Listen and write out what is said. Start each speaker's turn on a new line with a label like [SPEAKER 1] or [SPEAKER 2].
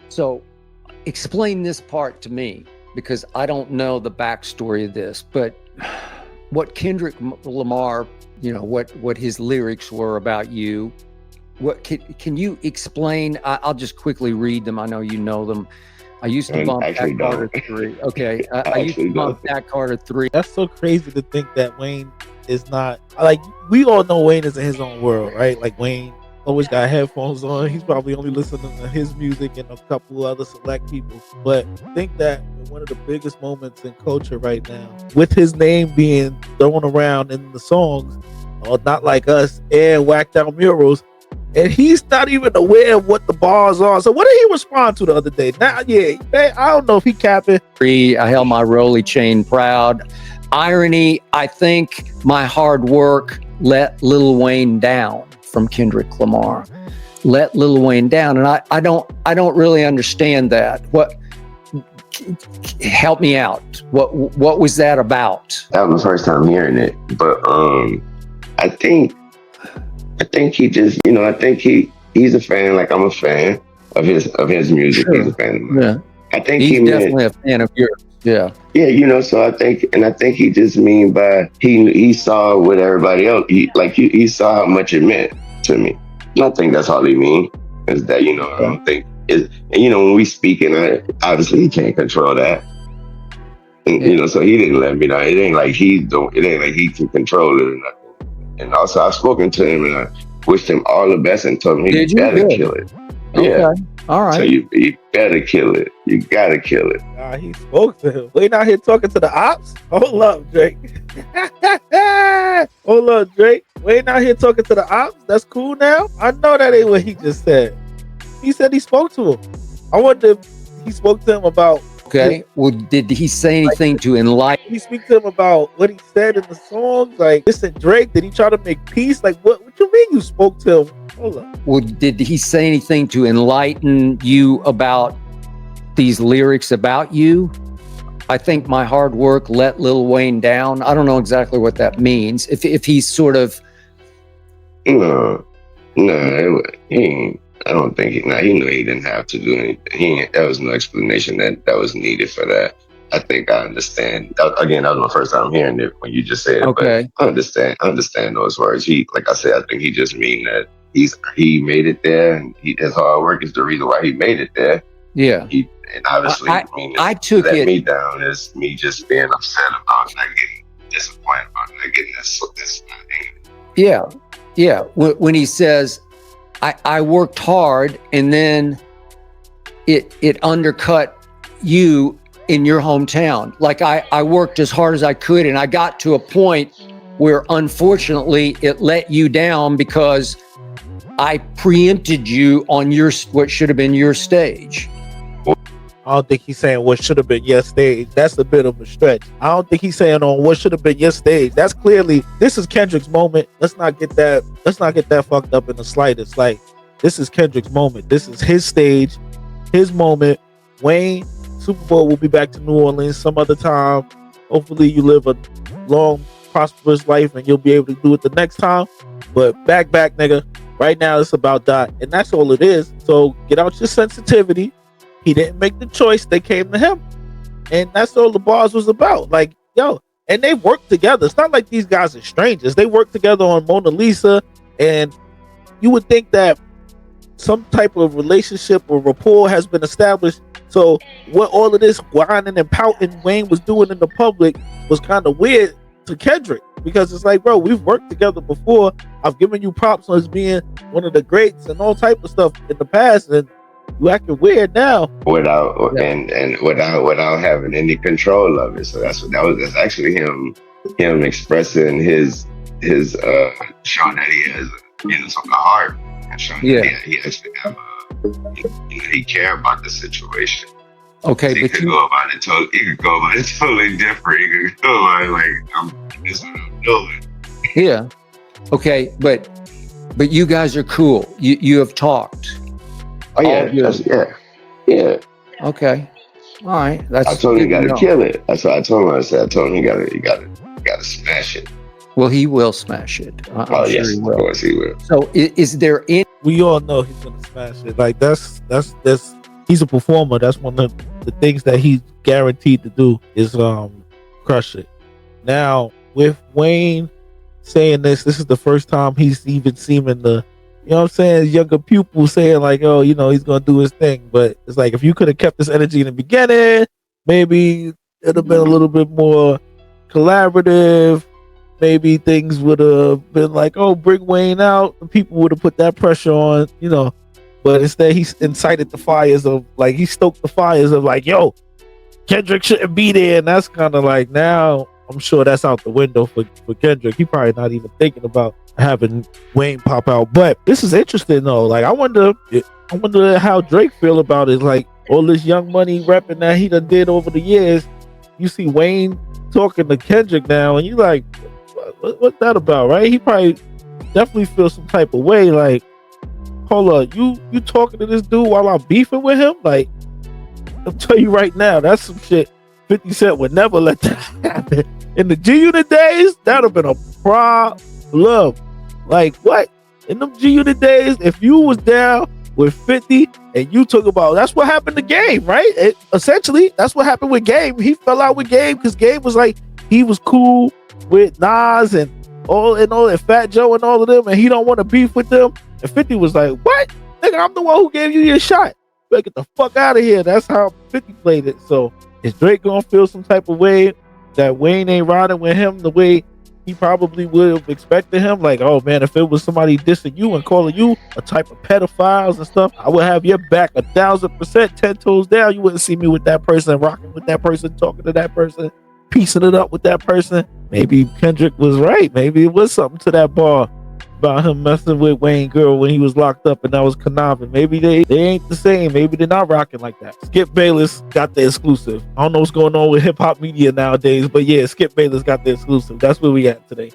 [SPEAKER 1] So explain this part to me, because I don't know the backstory of this, but what Kendrick Lamar, what his lyrics were about you. What can you explain? I'll just quickly read them. I know you know them. I used to bump Jack Carter 3. Okay. I used to bump Jack Carter 3.
[SPEAKER 2] That's so crazy to think that Wayne is not like, we all know Wayne is in his own world, right? Like Wayne always got headphones on. He's probably only listening to his music and a couple other select people. But I think that one of the biggest moments in culture right now, with his name being thrown around in the songs, or Not Like Us and Whacked Out Murals, and he's not even aware of what the bars are. So what did he respond to the other day? Now, I don't know if he capping.
[SPEAKER 1] I held my Rolly chain proud. Irony, I think my hard work let Lil Wayne down, from Kendrick Lamar. Let Lil Wayne down. And I don't really understand that. Help me out. What was that about?
[SPEAKER 3] That was the first time hearing it. But I think he just, I think he's a fan, like I'm a fan of his music. Sure. He's a fan of mine. Yeah. I think
[SPEAKER 1] he's definitely a fan of yours. Yeah.
[SPEAKER 3] Yeah, so I think he just mean by he saw what everybody else, he saw how much it meant to me. And I think that's all he mean, is that, I don't think is, and when we speak, and obviously he can't control that. And, so he didn't let me know. It ain't like he can control it or nothing. And also I've spoken to him and I wished him all the best and told him he better kill it.
[SPEAKER 1] Okay. Yeah. All right.
[SPEAKER 3] So you better kill it. You gotta kill it.
[SPEAKER 2] He spoke to him. Wayne out here talking to the ops? Hold up, Drake. Hold up, Drake. Wayne out here talking to the ops? That's cool now? I know that ain't what he just said. He said he spoke to him. I wonder if he spoke to him about...
[SPEAKER 1] Okay. Well, did he say anything to enlighten?
[SPEAKER 2] Did he speak to him about what he said in the songs? Like, listen, Drake, did he try to make peace? Like, what you mean you spoke to him? Hold up.
[SPEAKER 1] Well, did he say anything to enlighten you about these lyrics about you? I think my hard work let Lil Wayne down. I don't know exactly what that means. If he's sort of...
[SPEAKER 3] No, I don't think he knew he didn't have to do anything. There was no explanation that was needed for that. I think I understand. Again, that was my first time hearing it when you just said it.
[SPEAKER 1] Okay.
[SPEAKER 3] But I understand those words. Like I said, I think he just mean that he made it there, and his hard work is the reason why he made it there.
[SPEAKER 1] Yeah.
[SPEAKER 3] And obviously,
[SPEAKER 1] I took
[SPEAKER 3] let
[SPEAKER 1] it.
[SPEAKER 3] me down is me just being upset about not getting disappointed about not getting this.
[SPEAKER 1] Yeah. Yeah. When he says, I worked hard, and then it undercut you in your hometown. Like I worked as hard as I could, and I got to a point where unfortunately it let you down because I preempted you on what should have been your stage.
[SPEAKER 2] I don't think he's saying what should have been your stage. That's a bit of a stretch. I don't think he's saying on what should have been your stage. That's clearly, this is Kendrick's moment. Let's not get that fucked up in the slightest. Like, this is Kendrick's moment. This is his stage, his moment. Wayne, Super Bowl will be back to New Orleans some other time. Hopefully you live a long, prosperous life and you'll be able to do it the next time. But back, nigga. Right now it's about that. And that's all it is. So get out your sensitivity. He didn't make the choice. They came to him. And that's all the bars was about. Like, yo, and they worked together. It's not like these guys are strangers. They worked together on Mona Lisa. And you would think that some type of relationship or rapport has been established. So what all of this whining and pouting Wayne was doing in the public was kind of weird to Kendrick, because it's like, bro, we've worked together before. I've given you props on as being one of the greats and all type of stuff in the past, and you acting weird now
[SPEAKER 3] without having any control of it. So that's actually him expressing his showing that he has some heart, and showing that he actually have he care about the situation.
[SPEAKER 1] Okay,
[SPEAKER 3] he could go about it totally different. He could go about it like, this is what I'm doing.
[SPEAKER 1] Yeah. Okay, but you guys are cool. You have talked.
[SPEAKER 3] Oh yeah, yeah.
[SPEAKER 1] Okay. All right.
[SPEAKER 3] I told him he got to kill it. That's what I told him. I told him he got to smash it.
[SPEAKER 1] Well, he will smash it. I'm
[SPEAKER 3] yes,
[SPEAKER 1] sure he will.
[SPEAKER 3] Of course he will.
[SPEAKER 1] So is there any...
[SPEAKER 2] We all know he's gonna smash it. Like that's he's a performer. That's one of the things that he's guaranteed to do is crush it. Now with Wayne saying this is the first time he's even seeming to, you know what I'm saying, younger pupils saying like, oh, you know, he's gonna do his thing. But it's like, if you could have kept this energy in the beginning, maybe it'd have been a little bit more collaborative. Maybe things would have been like, oh, bring Wayne out, and people would have put that pressure on, you know. But instead, he incited the fires of like, he stoked the fires of like, yo, Kendrick shouldn't be there. And that's kind of like, now I'm sure that's out the window for Kendrick. He probably not even thinking about having Wayne pop out. But this is interesting though. Like, I wonder how Drake feel about it. Like, all this Young Money repping that he done did over the years. You see Wayne talking to Kendrick now, and you like, what's that about, right? He probably definitely feels some type of way. Like, hold up, you talking to this dude while I'm beefing with him? Like, I'll tell you right now, that's some shit 50 Cent would never let that happen. In the G-Unit days, that'd have been a problem. Like, what? In them G-Unit days, if you was down with 50 and you talk about, that's what happened to Game, right? Essentially, that's what happened with Game. He fell out with Game because Game was like, he was cool with Nas and all and Fat Joe and all of them, and he don't want to beef with them. And 50 was like, what? Nigga, I'm the one who gave you your shot. You better get the fuck out of here. That's how 50 played it. So is Drake gonna feel some type of way that Wayne ain't riding with him the way he probably would have expected him? Like, oh man, if it was somebody dissing you and calling you a type of pedophiles and stuff, I would have your back 1,000%, 10 toes down. You wouldn't see me with that person, rocking with that person, talking to that person, piecing it up with that person. Maybe Kendrick was right. Maybe it was something to that bar about him messing with Wayne girl when he was locked up, and that was conniving. Maybe they ain't the same. Maybe they're not rocking like that. Skip Bayless got the exclusive. I don't know what's going on with hip hop media nowadays, but yeah, Skip Bayless got the exclusive. That's where we at today.